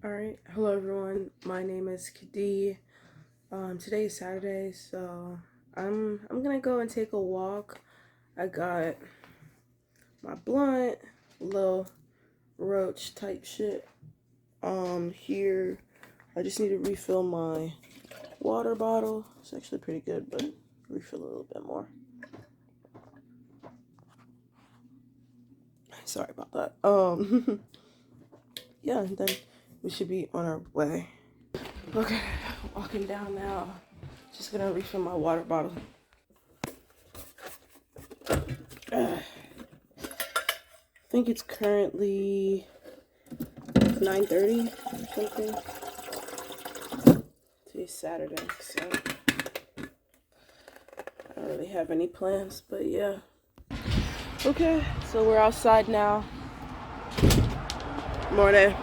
Alright, hello everyone. My name is Kadi. Today is Saturday, so I'm gonna go and take a walk. I got my blunt, little roach type shit. Here I just need to refill my water bottle. It's actually pretty good, but refill a little bit more. Sorry about that. Yeah, and then we should be on our way. Okay, walking down now. Just gonna refill my water bottle. I think it's currently 9:30 or something. Today's Saturday, so I don't really have any plans, but yeah. Okay, so we're outside now. Morning.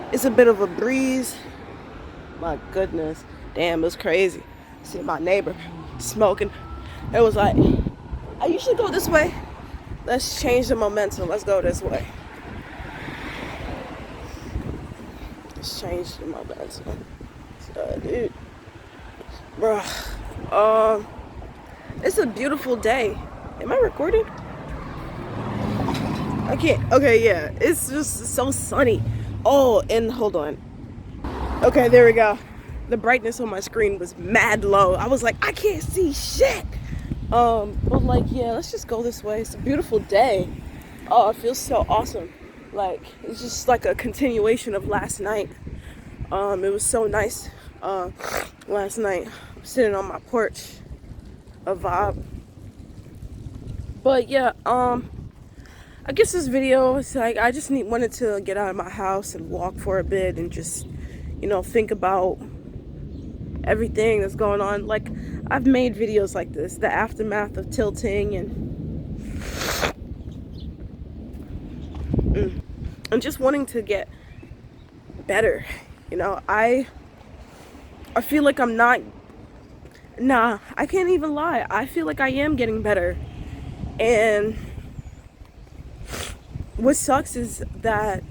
It's a bit of a breeze. My goodness. Damn, it was crazy. See my neighbor smoking. It was like, I usually go this way. Let's change the momentum. Let's go this way. Let's change the momentum. So, dude. Bruh. It's a beautiful day. Am I recording? I can't. Okay, yeah. It's just so sunny. Oh, and hold on. Okay, there we go. The brightness on my screen was mad low. I was like, I can't see shit. But like, yeah, let's just go this way. It's a beautiful day. Oh, it feels so awesome. Like, it's just like a continuation of last night. It was so nice. Last night, I'm sitting on my porch, a vibe. But yeah, I guess this video is like, I just wanted to get out of my house and walk for a bit and just, think about everything that's going on. Like, I've made videos like this, the aftermath of tilting and just wanting to get better. I feel like I'm not, I can't even lie. I feel like I am getting better. And what sucks is that,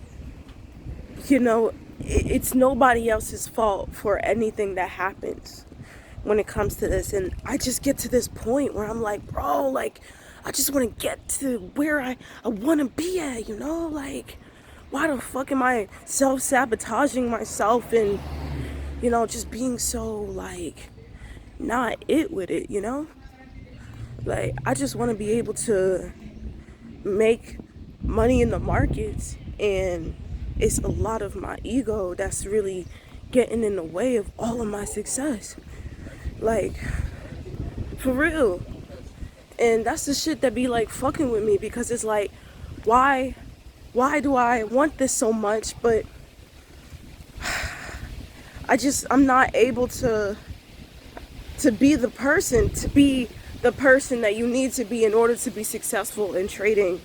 it's nobody else's fault for anything that happens when it comes to this. And I just get to this point where I'm like, bro, like, I just want to get to where I want to be at, like, why the fuck am I self-sabotaging myself and, just being so, like, not it with it, like, I just want to be able to make money in the markets, and it's a lot of my ego that's really getting in the way of all of my success. Like, for real. And that's the shit that be like fucking with me, because it's like, why do I want this so much, but I'm not able to be the person that you need to be in order to be successful in trading.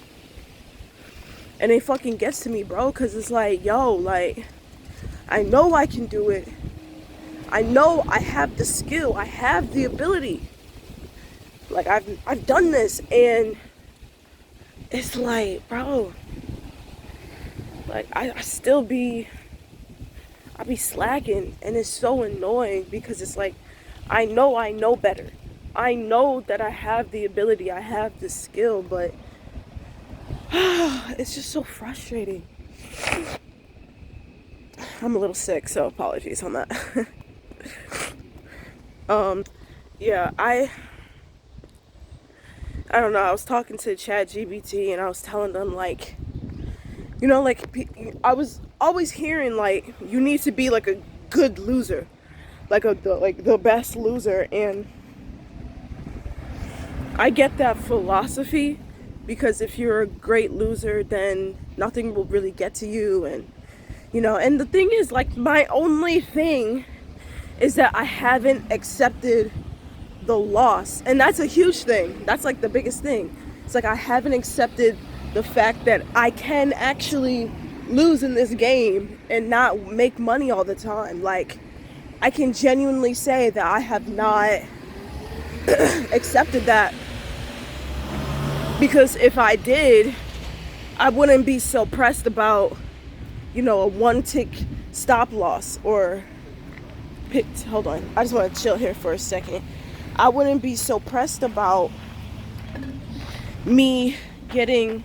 And it fucking gets to me, bro, because it's like, yo, like, I know I can do it. I know I have the skill. I have the ability. Like, I've done this, and it's like, bro, like, I be slacking, and it's so annoying, because it's like, I know better. I know that I have the ability, I have the skill, but it's just so frustrating. I'm a little sick, so apologies on that. Yeah, I don't know, I was talking to ChatGPT, and I was telling them, like, like, I was always hearing, like, you need to be, like, a good loser, like, the best loser, and I get that philosophy, because if you're a great loser, then nothing will really get to you. And and the thing is, like, my only thing is that I haven't accepted the loss, and that's a huge thing. That's like the biggest thing. It's like, I haven't accepted the fact that I can actually lose in this game and not make money all the time. Like, I can genuinely say that I have not accepted that, because if I did, I wouldn't be so pressed about, a one tick stop loss or picked, hold on, I just want to chill here for a second. I wouldn't be so pressed about me getting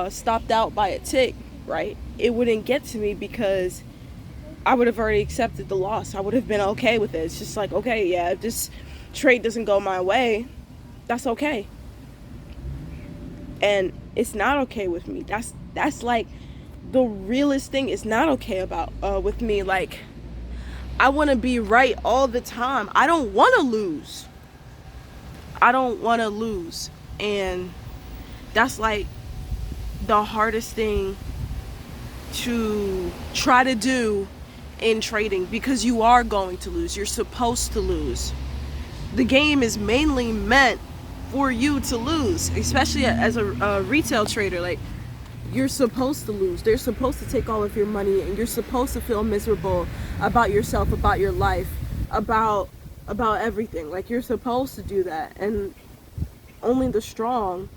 stopped out by a tick, right? It wouldn't get to me because I would have already accepted the loss. I would have been okay with it. It's just like, okay, yeah, if this trade doesn't go my way, that's okay. And it's not okay with me. That's like the realest thing. It's not okay about with me. Like, I want to be right all the time. I don't want to lose. I don't want to lose. And that's like the hardest thing to try to do in trading, because you are going to lose. You're supposed to lose. The game is mainly meant for you to lose, especially as a retail trader. Like, you're supposed to lose. They're supposed to take all of your money, and you're supposed to feel miserable about yourself, about your life, about everything. Like, you're supposed to do that. And only the strong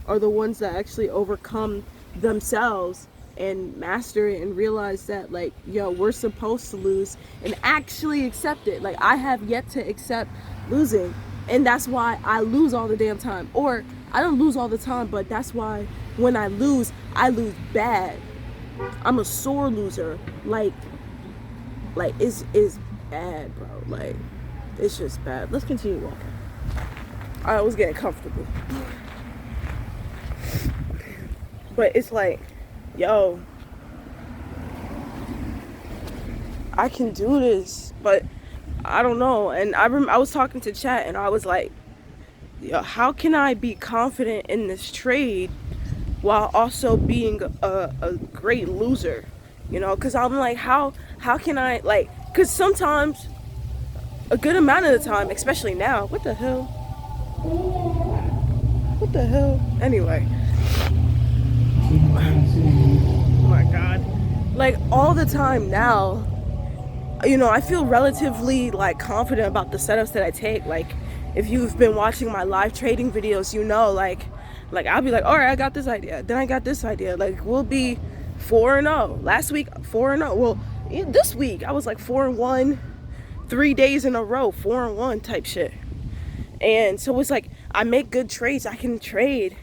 are the ones that actually overcome themselves and master it and realize that, like, yo, we're supposed to lose, and actually accept it. Like, I have yet to accept losing, and that's why I lose all the damn time. Or I don't lose all the time, but that's why when I lose bad. I'm a sore loser. Like it's bad, bro. Like, it's just bad. Let's continue walking. I was getting comfortable, but it's like, yo, I can do this, but I don't know. And I was talking to chat, and I was like, yo, how can I be confident in this trade while also being a great loser? You know, because I'm like, how can I, like, because sometimes, a good amount of the time, especially now, what the hell? Anyway, oh my god, like, all the time now, you know, I feel relatively, like, confident about the setups that I take. Like, if you've been watching my live trading videos, you know, like I'll be like, all right, I got this idea, then I got this idea. Like, we'll be 4-0. Last week, 4-0. Well, this week I was like 4-1, 3 days in a row, 4-1 type shit. And so it's like, I make good trades, I can trade,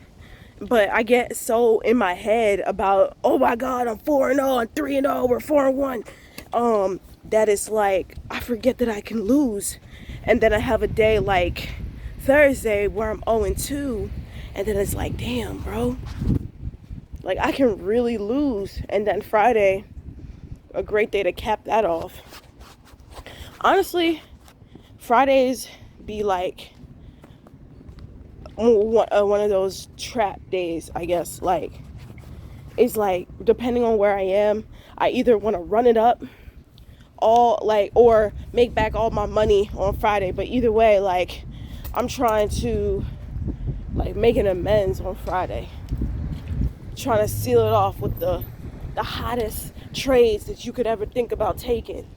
but I get so in my head about, oh my god, I'm 4-0, I'm 3-0, we're 4-1, that it's like, I forget that I can lose. And then I have a day like Thursday where I'm 0-2, and then it's like, damn, bro, like, I can really lose. And then Friday, a great day to cap that off. Honestly, Fridays be like one of those trap days, I guess. Like, it's like, depending on where I am, I either want to run it up all, like, or make back all my money on Friday. But either way, like, I'm trying to, like, make an amends on Friday, trying to seal it off with the hottest trades that you could ever think about taking.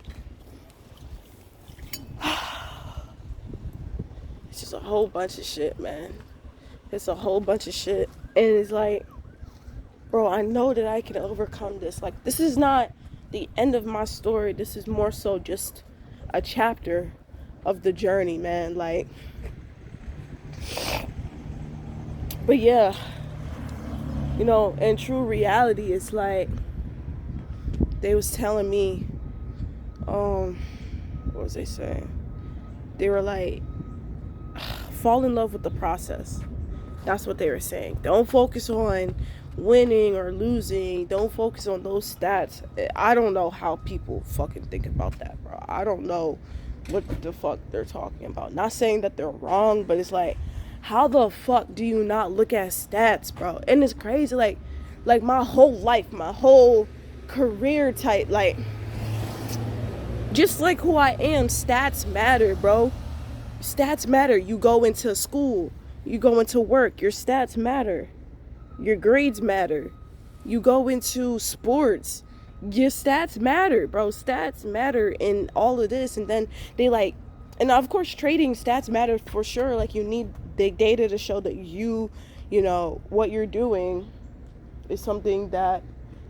It's just a whole bunch of shit, man. It's a whole bunch of shit. And it's like, bro, I know that I can overcome this. Like, this is not the end of my story. This is more so just a chapter of the journey, man. Like, but yeah, you know, in true reality, it's like, they was telling me, what was they saying? They were like, fall in love with the process. That's what they were saying. Don't focus on winning or losing. Don't focus on those stats. I don't know how people fucking think about that, bro. I don't know what the fuck they're talking about. Not saying that they're wrong, but it's like, how the fuck do you not look at stats, bro? And it's crazy. Like my whole life, my whole career type, like, just like who I am, stats matter, bro. Stats matter. You go into school, you go into work, your stats matter. Your grades matter. You go into sports, your stats matter, bro. Stats matter in all of this. And then they like, and of course trading, stats matter for sure. Like, you need the data to show that you know, what you're doing is something that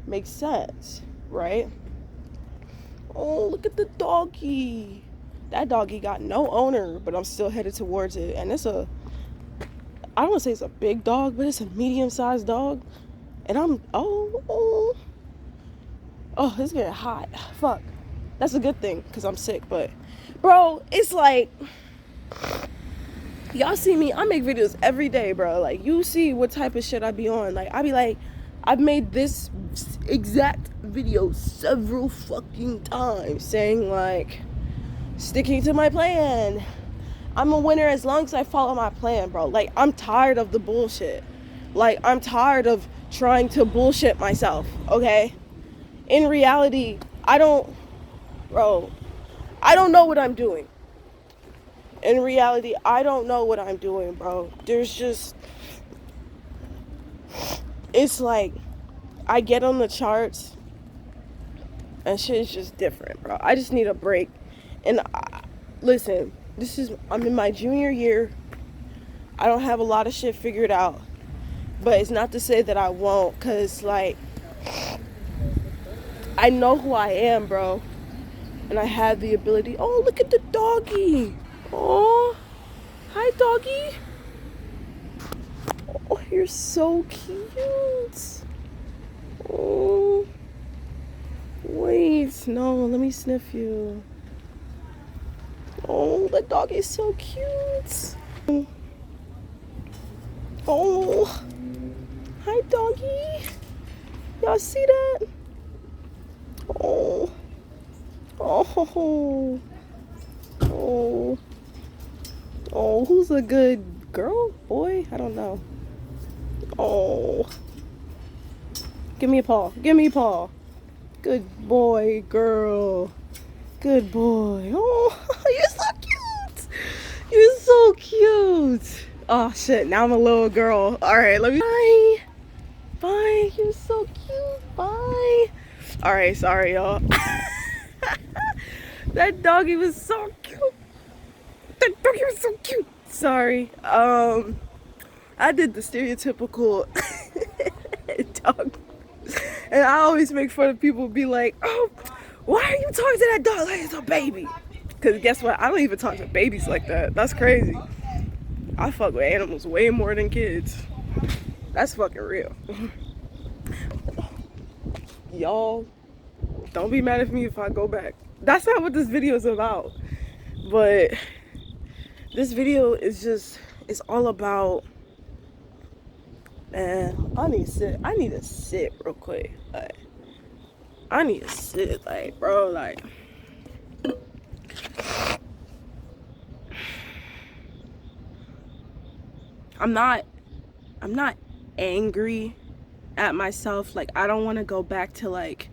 makes sense, right? Oh, look at the doggy. That doggy got no owner, but I'm still headed towards it. And it's I don't want to say it's a big dog, but it's a medium-sized dog. And it's getting hot. Fuck. That's a good thing, because I'm sick, but bro, it's like, y'all see me, I make videos every day, bro. Like, you see what type of shit I be on. Like, I be like, I've made this exact video several fucking times saying, like, sticking to my plan. I'm a winner as long as I follow my plan, bro. Like, I'm tired of the bullshit. Like, I'm tired of trying to bullshit myself, okay? In reality, I don't know what I'm doing. In reality, I don't know what I'm doing, bro. It's like, I get on the charts and shit is just different, bro. I just need a break. And listen, I'm in my junior year. I don't have a lot of shit figured out, but it's not to say that I won't, because, like, I know who I am, bro. And I have the ability. Oh, look at the doggy. Oh, hi, doggy. Oh, you're so cute. Oh, wait, no, let me sniff you. Oh, the dog is so cute. Oh, hi, doggy. Y'all see that? Oh, oh, oh, oh, who's a good girl, boy? I don't know. Oh, give me a paw. Give me a paw. Good boy, girl. Good boy. Oh, you're so cute. You're so cute. Oh, shit. Now I'm a little girl. All right, let me. Bye. Bye. You're so cute. Bye. All right, sorry, y'all. That doggy was so cute. That doggy was so cute. Sorry. I did the stereotypical dog. And I always make fun of people be like, oh, why are you talking to that dog like it's a baby? Because guess what? I don't even talk to babies like that. That's crazy. I fuck with animals way more than kids. That's fucking real. Y'all, don't be mad at me if I go back. That's not what this video is about. But this video is it's all about, man, I need to sit real quick. Like, I need to sit, like, bro, like, I'm not angry at myself. Like, I don't want to go back to, like,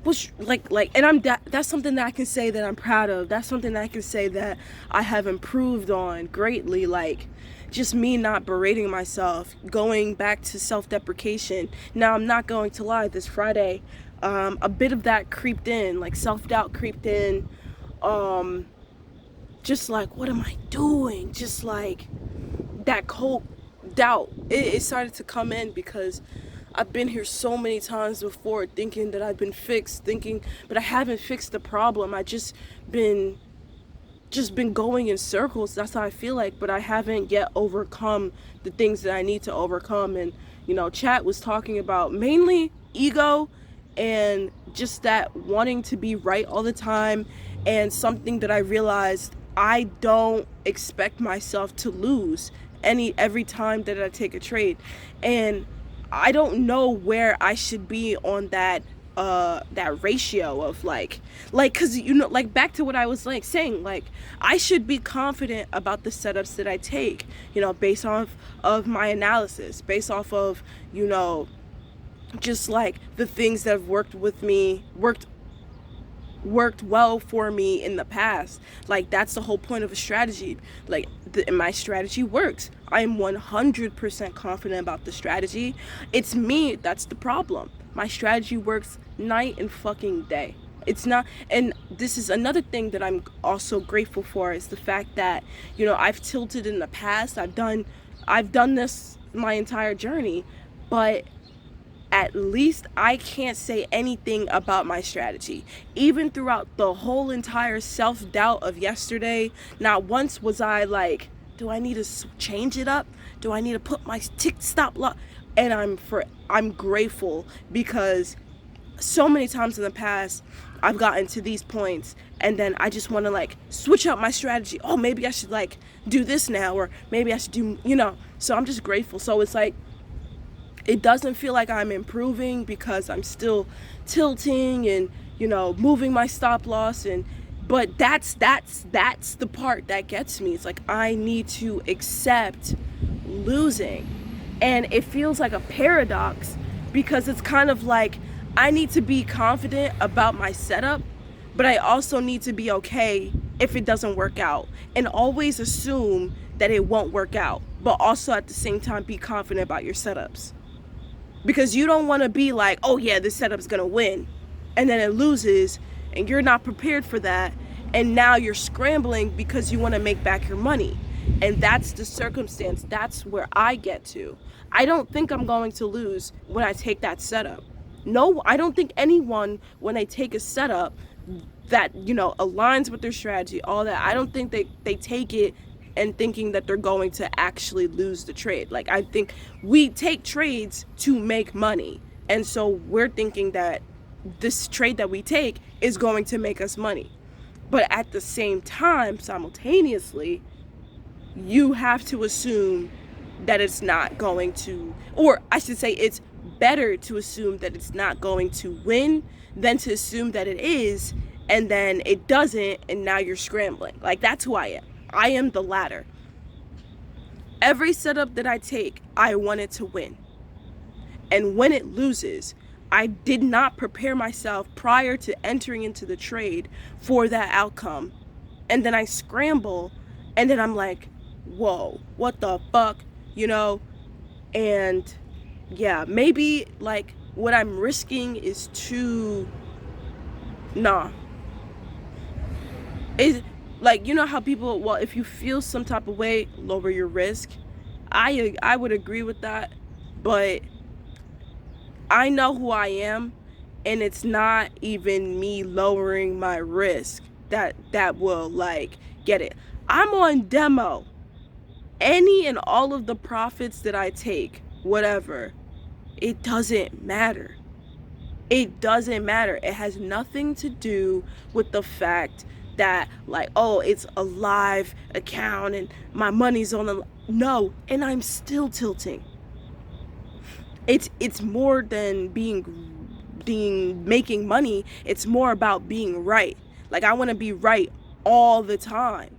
and that's something that I can say that I'm proud of. That's something that I can say that I have improved on greatly. Like, just me not berating myself, going back to self-deprecation. Now, I'm not going to lie, this Friday, a bit of that creeped in, like self-doubt creeped in. Just like, what am I doing? Just like that cold doubt. It started to come in because I've been here so many times before thinking that I've been fixed, but I haven't fixed the problem. I just been going in circles. That's how I feel like, but I haven't yet overcome the things that I need to overcome. And, you know, chat was talking about mainly ego and just that wanting to be right all the time, and something that I realized, I don't expect myself to lose every time that I take a trade. And I don't know where I should be on that ratio of like because, you know, like, back to what I was like saying, like, I should be confident about the setups that I take, you know, based off of my analysis, based off of, you know, just like the things that have worked well for me in the past. Like, that's the whole point of a strategy. Like, my strategy works. I am 100% confident about the strategy. It's me that's the problem. My strategy works night and fucking day. It's not, and this is another thing that I'm also grateful for, is the fact that, you know, I've tilted in the past. I've done this my entire journey, but at least I can't say anything about my strategy. Even throughout the whole entire self-doubt of yesterday, not once was I like, do I need to change it up? Do I need to put my tick stop lock? And I'm grateful, because so many times in the past I've gotten to these points and then I just want to like switch up my strategy. Oh, maybe I should like do this now, or maybe I should do, so I'm just grateful. So it's like, it doesn't feel like I'm improving because I'm still tilting and moving my stop loss, and but that's the part that gets me. It's like I need to accept losing, and it feels like a paradox, because it's kind of like I need to be confident about my setup, but I also need to be okay if it doesn't work out, and always assume that it won't work out, but also at the same time be confident about your setups. Because you don't want to be like, oh yeah, this setup's gonna win, and then it loses, and you're not prepared for that, and now you're scrambling because you want to make back your money. And that's the circumstance. That's where I get to. I don't think I'm going to lose when I take that setup. No, I don't think anyone, when they take a setup that aligns with their strategy, all that, I don't think they take it and thinking that they're going to actually lose the trade. Like, I think we take trades to make money, and so we're thinking that this trade that we take is going to make us money. But at the same time, simultaneously, you have to assume that it's not going to, or I should say, it's better to assume that it's not going to win than to assume that it is, and then it doesn't, and now you're scrambling. Like, that's who I am. I am the latter. Every setup that I take, I want it to win. And when it loses, I did not prepare myself prior to entering into the trade for that outcome. And then I scramble, and then I'm like, whoa, what the fuck, And yeah, maybe like what I'm risking is too, Is like, how people, well, if you feel some type of way, lower your risk. I would agree with that, but I know who I am, and it's not even me lowering my risk that will like get it. I'm on demo. Any and all of the profits that I take, whatever, it doesn't matter. It doesn't matter. It has nothing to do with the fact that like, oh, it's a live account and my money's on the, no, and I'm still tilting. It's more than making money. It's more about being right. Like, I want to be right all the time,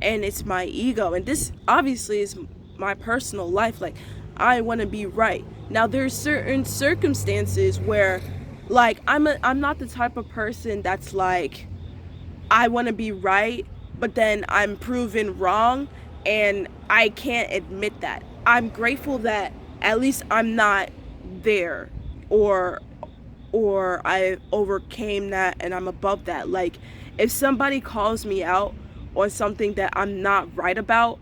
and it's my ego, and this obviously is my personal life. Like, I want to be right. Now there's certain circumstances where like I'm not the type of person that's like, I want to be right, but then I'm proven wrong, and I can't admit that. I'm grateful that at least I'm not there, or I overcame that and I'm above that. Like, if somebody calls me out on something that I'm not right about,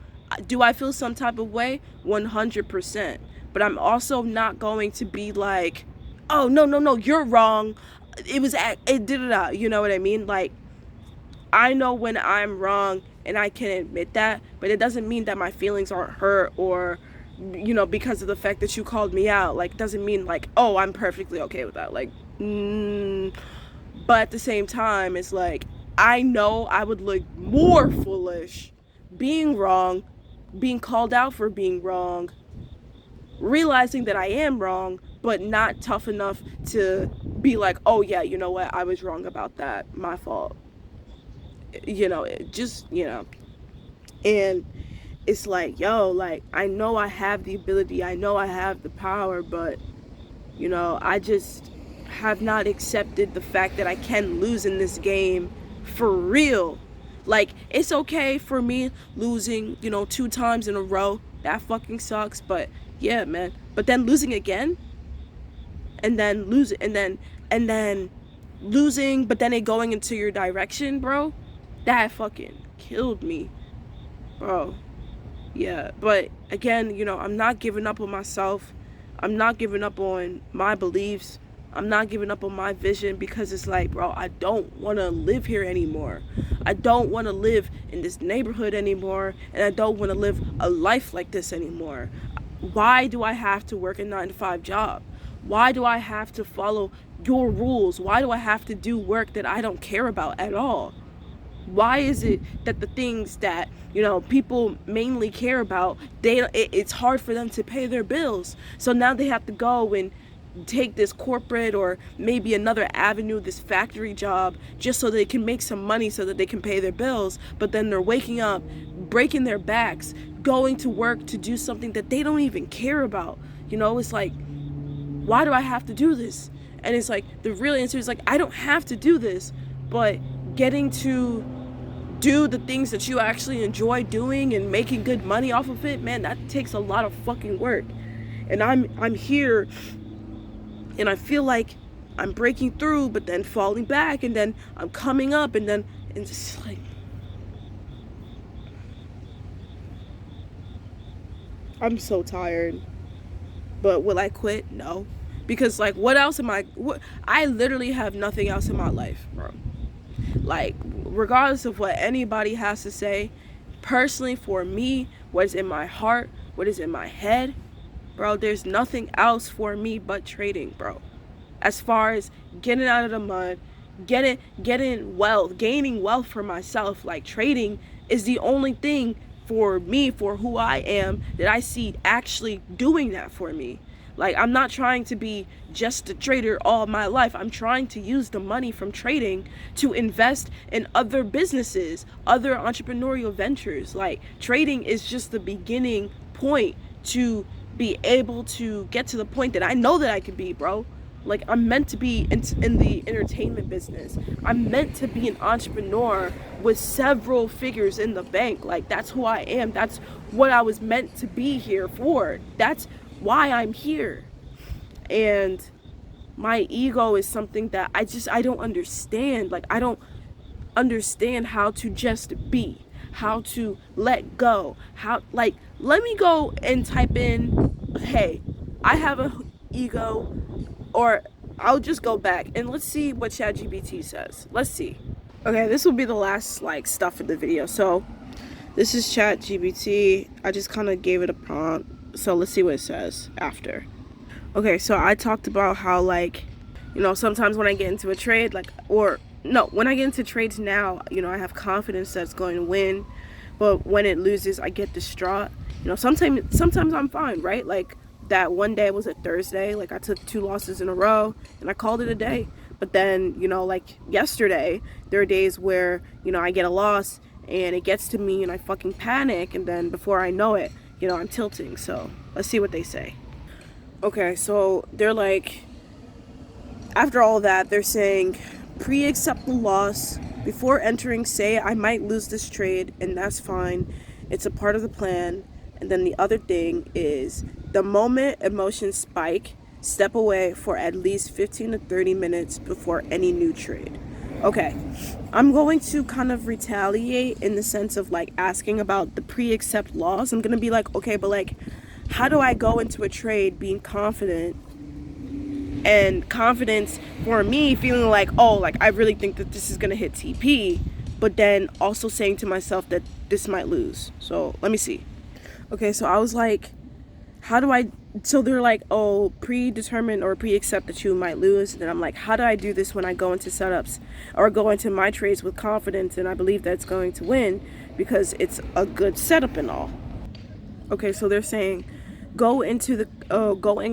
do I feel some type of way? 100%. But I'm also not going to be like, oh, no, you're wrong. It did it. You know what I mean? Like, I know when I'm wrong, and I can admit that, but it doesn't mean that my feelings aren't hurt, or because of the fact that you called me out. Like, it doesn't mean like, oh, I'm perfectly okay with that. Like, but at the same time, it's like, I know I would look more foolish being wrong, being called out for being wrong, realizing that I am wrong, but not tough enough to be like, oh yeah, you know what, I was wrong about that, my fault. And it's like, yo, like, I know I have the ability, I know I have the power, but I just have not accepted the fact that I can lose in this game for real. Like, it's okay for me losing 2 times in a row. That fucking sucks, but yeah, man. But then losing again, and then losing, but then it going into your direction, bro, that fucking killed me, bro. Yeah, but again, I'm not giving up on myself. I'm not giving up on my beliefs. I'm not giving up on my vision, because it's like, bro, I don't want to live here anymore. I don't want to live in this neighborhood anymore, and I don't want to live a life like this anymore. Why do I have to work a 9 to 5 job? Why do I have to follow your rules? Why do I have to do work that I don't care about at all? Why is it that the things that, people mainly care about, it's hard for them to pay their bills? So now they have to go and take this corporate or maybe another avenue, this factory job, just so they can make some money so that they can pay their bills. But then they're waking up, breaking their backs, going to work to do something that they don't even care about. It's like, why do I have to do this? And it's like, the real answer is like, I don't have to do this, but getting to do the things that you actually enjoy doing and making good money off of it, man, that takes a lot of fucking work. And I'm here, and I feel like I'm breaking through, but then falling back, and then I'm coming up, and just like, I'm so tired. But will I quit? No. Because like, what else am I literally have nothing else in my life, bro. Like, regardless of what anybody has to say, personally for me, what is in my heart, what is in my head, bro, there's nothing else for me but trading, bro. As far as getting out of the mud, getting wealth, gaining wealth for myself, like, trading is the only thing for me, for who I am, that I see actually doing that for me. Like, I'm not trying to be just a trader all my life. I'm trying to use the money from trading to invest in other businesses, other entrepreneurial ventures. Like, trading is just the beginning point to be able to get to the point that I know that I can be, bro. Like, I'm meant to be in the entertainment business. I'm meant to be an entrepreneur with several figures in the bank. Like, that's who I am. That's what I was meant to be here for. That's why I'm here. And my ego is something that I don't understand. Like, I don't understand how to just be, how to let go, like, let me go and type in, hey, I have a ego, or I'll just go back and let's see what ChatGPT says. Let's see. Okay, this will be the last like stuff in the video. So this is ChatGPT. I just kind of gave it a prompt. So let's see what it says after. Okay, so I talked about how, like, sometimes when I get into a trade, like, or no, when I get into trades now, I have confidence that it's going to win. But when it loses, I get distraught. Sometimes I'm fine, right? Like, that one day was a Thursday, like, I took 2 losses in a row and I called it a day. But then, like yesterday, there are days where, I get a loss and it gets to me and I fucking panic, and then before I know it, I'm tilting. So let's see what they say. Okay, so they're like, after all that, they're saying, pre-accept the loss. Before entering, say, I might lose this trade, and that's fine. It's a part of the plan. And then the other thing is, the moment emotions spike, step away for at least 15 to 30 minutes before any new trade. Okay, I'm going to kind of retaliate in the sense of, like, asking about the pre-accept loss. I'm going to be like, okay, but, like, how do I go into a trade being confident, and confidence for me feeling like, oh, like, I really think that this is going to hit TP, but then also saying to myself that this might lose. So let me see. Okay, so I was like, so they're like, oh, predetermine or pre-accept that you might lose. And then I'm like, how do I do this when I go into setups or go into my trades with confidence and I believe that it's going to win because it's a good setup and all? Okay, so they're saying, go in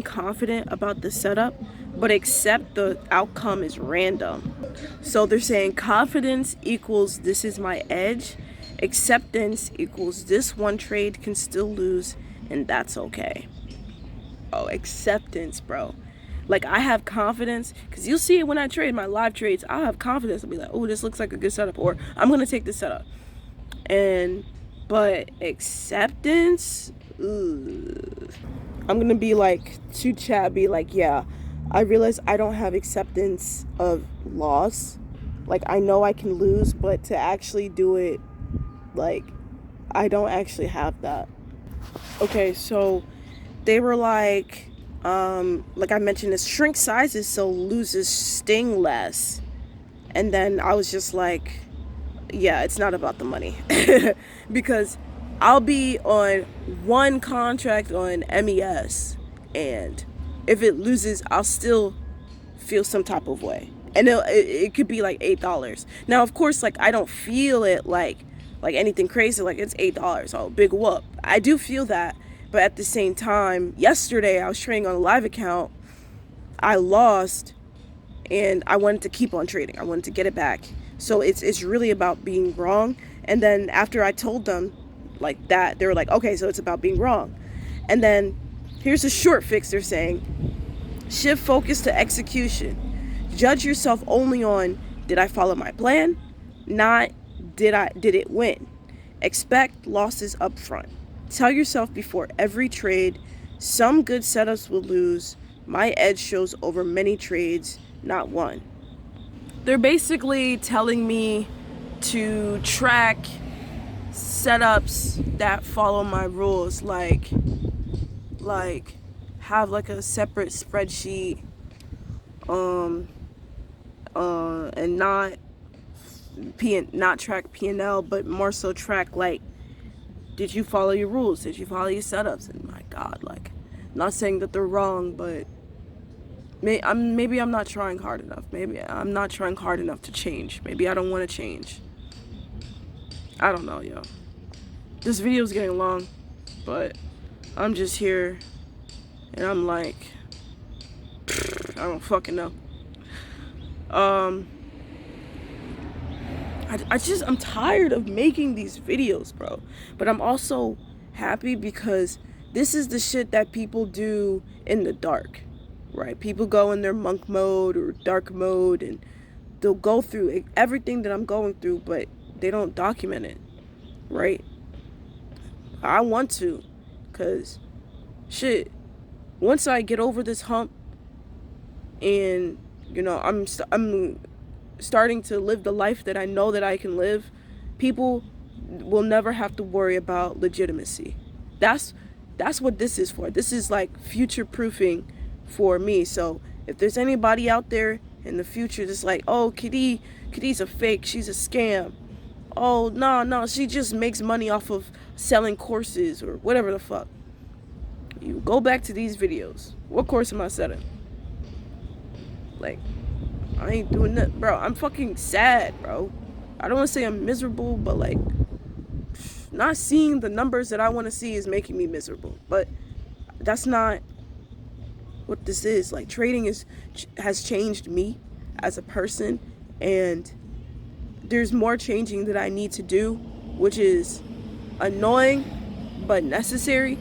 confident about the setup, but accept the outcome is random. So they're saying confidence equals this is my edge. Acceptance equals this one trade can still lose, and that's okay. Oh, acceptance, bro. Like, I have confidence, because you'll see it when I trade my live trades. I'll have confidence. I'll be like, oh, this looks like a good setup, or I'm going to take this setup. But acceptance, ugh. I'm going to be like, to chat, be like, yeah, I realize I don't have acceptance of loss. Like, I know I can lose, but to actually do it, like, I don't actually have that. Okay, so they were like, like I mentioned, is shrink sizes so losers sting less. And then I was just like, yeah, it's not about the money. Because I'll be on one contract on MES, and if it loses, I'll still feel some type of way. And it could be like $8. Now, of course, like I don't feel it like anything crazy, like it's $8. Oh, big whoop. I do feel that. But at the same time, yesterday I was trading on a live account. I lost, and I wanted to keep on trading. I wanted to get it back. So it's really about being wrong. And then after I told them like that, they were like, okay, so it's about being wrong. And then here's a short fix. They're saying, shift focus to execution. Judge yourself only on, did I follow my plan? Not, did it win? Expect losses up front. Tell yourself before every trade, some good setups will lose. My edge shows over many trades, not one. They're basically telling me to track setups that follow my rules, like have like a separate spreadsheet, and not track P&L, but more so track like, did you follow your rules? Did you follow your setups? And my God, like, not saying that they're wrong, but maybe I'm not trying hard enough. Maybe I'm not trying hard enough to change. Maybe I don't want to change. I don't know, yo. This video's getting long, but I'm just here, and I'm like, I don't fucking know. I'm tired of making these videos, bro. But I'm also happy because this is the shit that people do in the dark, right? People go in their monk mode or dark mode, and they'll go through everything that I'm going through, but they don't document it, right? I want to, because shit, once I get over this hump and, you know, I'm starting to live the life that I know that I can live, people will never have to worry about legitimacy. That's what this is for. This is like future proofing for me. So if there's anybody out there in the future that's like, oh, Kitty's a fake, she's a scam. Oh, no, she just makes money off of selling courses or whatever the fuck. You go back to these videos. What course am I selling? Like, I ain't doing that, bro. I'm fucking sad, bro. I don't want to say I'm miserable, but like, not seeing the numbers that I want to see is making me miserable. But that's not what this is. Like, trading has changed me as a person, and there's more changing that I need to do, which is annoying but necessary.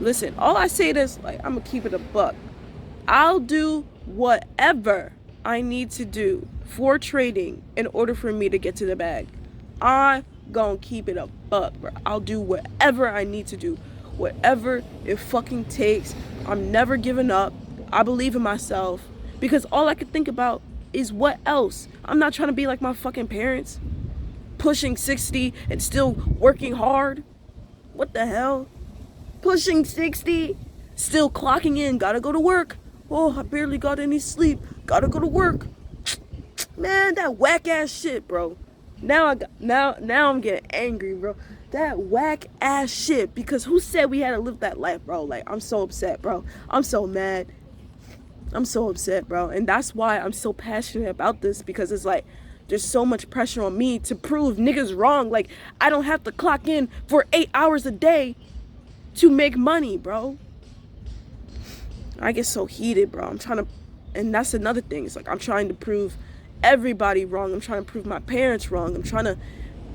Listen, all I say is, like, I'm gonna keep it a buck. I'll do whatever I need to do for trading in order for me to get to the bag. I'm gonna keep it a buck, bro. I'll do whatever I need to do, whatever it fucking takes. I'm never giving up. I believe in myself, because all I can think about is what else. I'm not trying to be like my fucking parents, pushing 60 and still working hard. What the hell? Pushing 60, still clocking in, gotta go to work. Oh, I barely got any sleep, gotta go to work. Man, that whack ass shit, bro. Now I'm getting angry, bro. That whack ass shit, because who said we had to live that life, bro? Like, I'm so upset, bro. I'm so mad. I'm so upset, bro. And that's why I'm so passionate about this, because it's like, there's so much pressure on me to prove niggas wrong. Like, I don't have to clock in for 8 hours a day to make money, bro. I get so heated, bro. And that's another thing. It's like, I'm trying to prove everybody wrong. I'm trying to prove my parents wrong. I'm trying to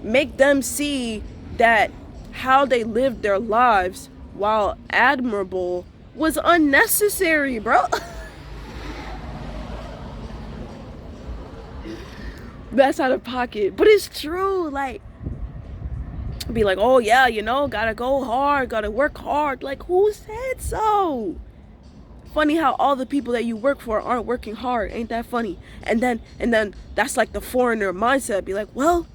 make them see that how they lived their lives, while admirable, was unnecessary, bro. That's out of pocket, but it's true. Like, be like, oh yeah, you know, gotta go hard, gotta work hard. Like, who said so? Funny how all the people that you work for aren't working hard. Ain't that funny? And then that's like the foreigner mindset. Be like, well,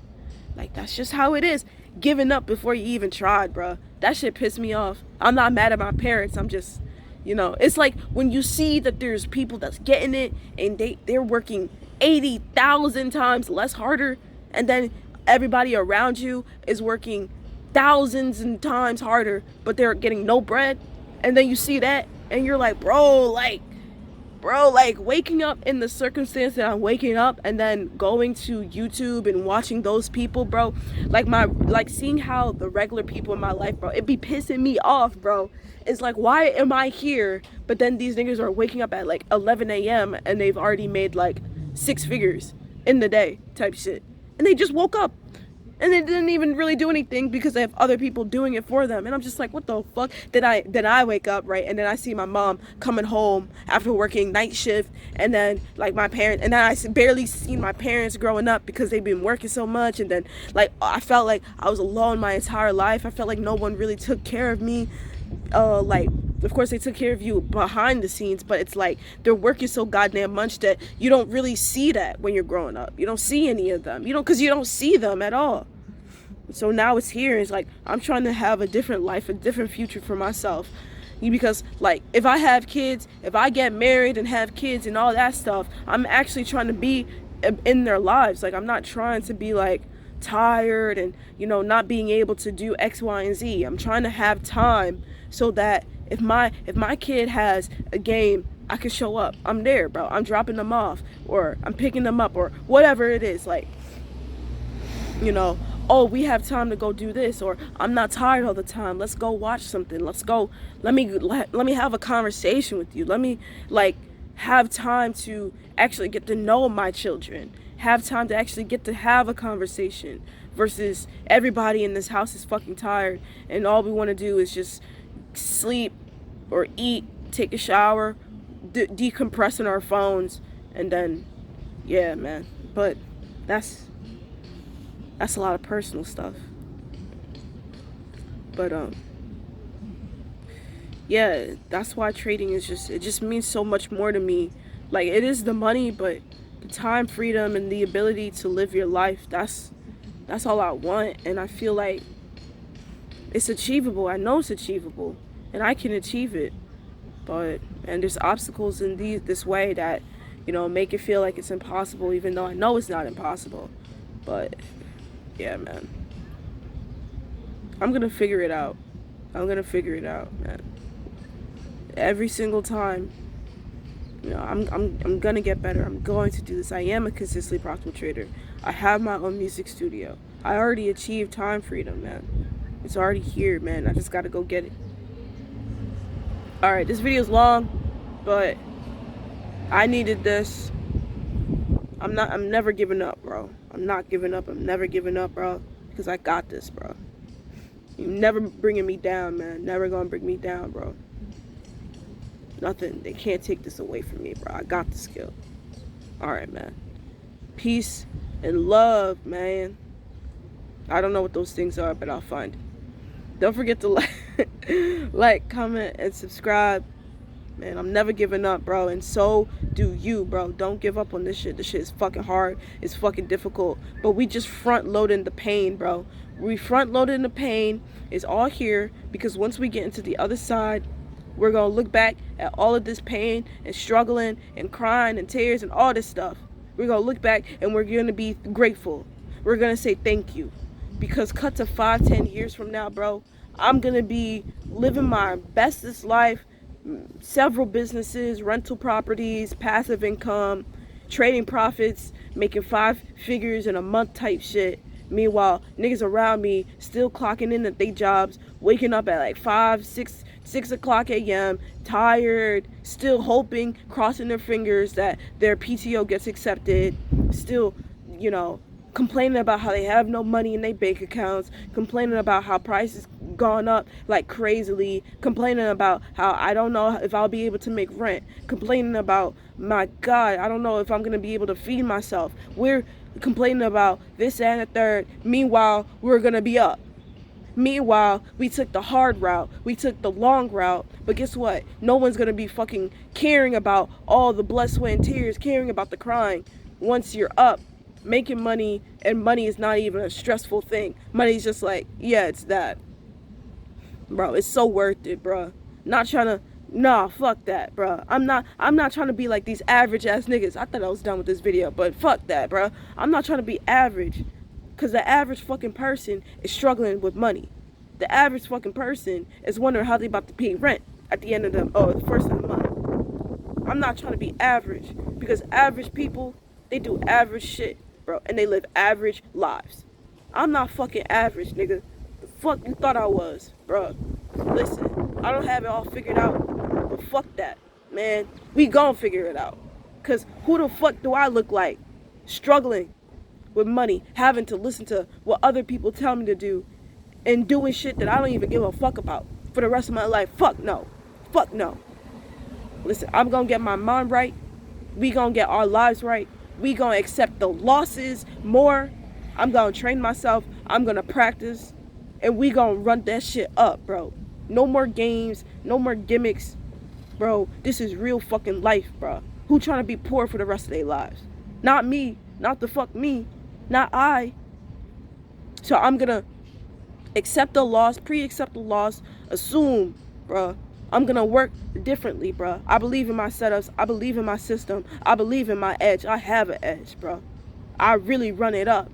like, that's just how it is. Giving up before you even tried, bro. That shit pissed me off. I'm not mad at my parents. I'm just, You know, it's like when you see that there's people that's getting it and they're working 80,000 times less harder, and then everybody around you is working thousands and times harder, but they're getting no bread. And then you see that and you're like, bro, like waking up in the circumstance that I'm waking up, and then going to YouTube and watching those people, bro, like seeing how the regular people in my life, bro, it be pissing me off, bro. It's like, why am I here? But then these niggas are waking up at like 11 a.m. and they've already made like 6 figures in the day type shit. And they just woke up. And they didn't even really do anything because they have other people doing it for them. And I'm just like, what the fuck? Then I wake up, right? And then I see my mom coming home after working night shift. And then like my parents, and then I barely seen my parents growing up because they've been working so much. And then like I felt like I was alone my entire life. I felt like no one really took care of me. Like, of course they took care of you behind the scenes, but it's like they're working so goddamn much that you don't really see that when you're growing up. You don't see any of them, because you don't see them at all. So now it's here. It's like I'm trying to have a different life, a different future for myself, because like if I have kids, if I get married and have kids and all that stuff, I'm actually trying to be in their lives. Like I'm not trying to be like tired and not being able to do X, Y, and Z. I'm trying to have time so that if my kid has a game, I can show up. I'm there, bro. I'm dropping them off, or I'm picking them up, or whatever it is. Like, oh, we have time to go do this, or I'm not tired all the time. Let's go watch something. Let's go. Let me have a conversation with you. Let me like have time to actually get to know my children. Have time to actually get to have a conversation, versus everybody in this house is fucking tired and all we want to do is just sleep or eat, take a shower, decompress on our phones, and then yeah, man. But that's a lot of personal stuff. But yeah, that's why trading is it just means so much more to me. Like, it is the money, but the time freedom and the ability to live your life, that's all I want. And I feel like it's achievable. I know it's achievable and I can achieve it. And there's obstacles in this way that make it feel like it's impossible, even though I know it's not impossible. But yeah, man, I'm gonna figure it out. Man. Every single time, I'm gonna get better. I'm going to do this. I am a consistently profitable trader. I have my own music studio. I already achieved time freedom, man. It's already here, man. I just gotta go get it. All right, this video is long, but I needed this. I'm never giving up, bro. I'm not giving up. I'm never giving up, bro. Because I got this, bro. You're never bringing me down, man. Never gonna bring me down, bro. Nothing. They can't take this away from me, bro. I got the skill. Alright, man. Peace and love, man. I don't know what those things are, but I'll find it. Don't forget to like, comment, and subscribe. Man, I'm never giving up, bro, and so do you, bro. Don't give up on this shit. This shit is fucking hard. It's fucking difficult. But we just front-loading the pain, bro. We front-loading the pain. It's all here because once we get into the other side, we're going to look back at all of this pain and struggling and crying and tears and all this stuff. We're going to look back and we're going to be grateful. We're going to say thank you. Because cut to 5-10 years from now, bro, I'm going to be living my bestest life. Several businesses, rental properties, passive income, trading profits, making 5 figures in a month type shit. Meanwhile, niggas around me still clocking in at their jobs, waking up at like 6 o'clock a.m., tired, still hoping, crossing their fingers that their PTO gets accepted, still, complaining about how they have no money in their bank accounts, complaining about how prices gone up like crazily, complaining about how I don't know if I'll be able to make rent, complaining about, my God, I don't know if I'm going to be able to feed myself. We're complaining about this and the third. Meanwhile, we're going to be up. Meanwhile, we took the hard route. We took the long route. But guess what? No one's going to be fucking caring about all the blood, sweat, and tears, caring about the crying. Once you're up, making money, and money is not even a stressful thing. Money's just like, yeah, it's that. Bro, it's so worth it, bro. Not trying to Nah, fuck that, bruh. I'm not trying to be like these average ass niggas. I thought I was done with this video, but fuck that, bruh. I'm not trying to be average. Cause the average fucking person is struggling with money. The average fucking person is wondering how they about to pay rent at the end of the first of the month. I'm not trying to be average. Because average people, they do average shit, bro. And they live average lives. I'm not fucking average, nigga. The fuck you thought I was, bro? Listen, I don't have it all figured out. But fuck that, man. We gon' figure it out. Cause who the fuck do I look like? Struggling with money, having to listen to what other people tell me to do, and doing shit that I don't even give a fuck about for the rest of my life. Fuck no. Fuck no. Listen, I'm gonna get my mind right. We gonna get our lives right. We gonna accept the losses more. I'm gonna train myself. I'm gonna practice. And we gonna run that shit up, bro. No more games. No more gimmicks. Bro, this is real fucking life, bro. Who trying to be poor for the rest of their lives? Not me. Not the fuck me. Not I. So I'm gonna accept the loss, pre-accept the loss, assume, bruh. I'm gonna work differently, bruh. I believe in my setups. I believe in my system. I believe in my edge. I have an edge, bruh. I really run it up.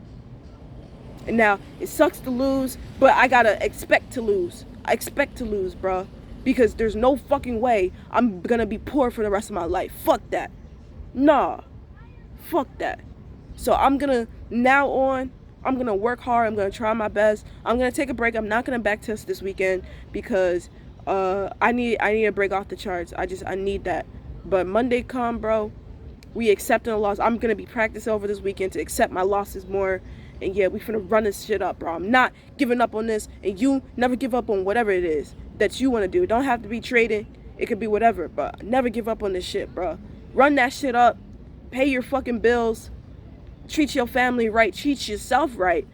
And now, it sucks to lose, but I gotta expect to lose. I expect to lose, bruh. Because there's no fucking way I'm gonna be poor for the rest of my life. Fuck that. Nah. Fuck that. So I'm gonna, now on, I'm gonna work hard. I'm gonna try my best. I'm gonna take a break. I'm not gonna back test this weekend because I need to break off the charts. I need that. But Monday come, bro, we accepting a loss. I'm gonna be practicing over this weekend to accept my losses more. And yeah, we finna run this shit up, bro. I'm not giving up on this. And you never give up on whatever it is that you wanna do. It don't have to be trading. It could be whatever, but never give up on this shit, bro. Run that shit up. Pay your fucking bills. Treat your family right. Treat yourself right.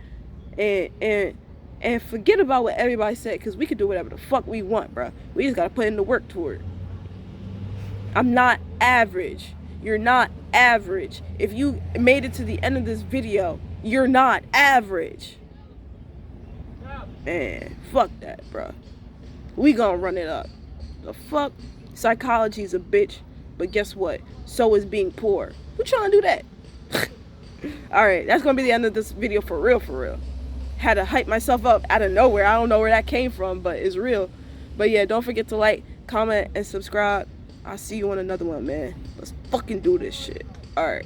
And forget about what everybody said, because we can do whatever the fuck we want, bro. We just gotta put in the work toward it. I'm not average. You're not average. If you made it to the end of this video, you're not average. Man, fuck that, bro. We gonna run it up. The fuck? Psychology's a bitch, but guess what? So is being poor. Who trying to do that? Alright, that's gonna be the end of this video for real, for real. Had to hype myself up out of nowhere. I don't know where that came from, but it's real. But yeah, don't forget to like, comment, and subscribe. I'll see you on another one, man. Let's fucking do this shit. Alright.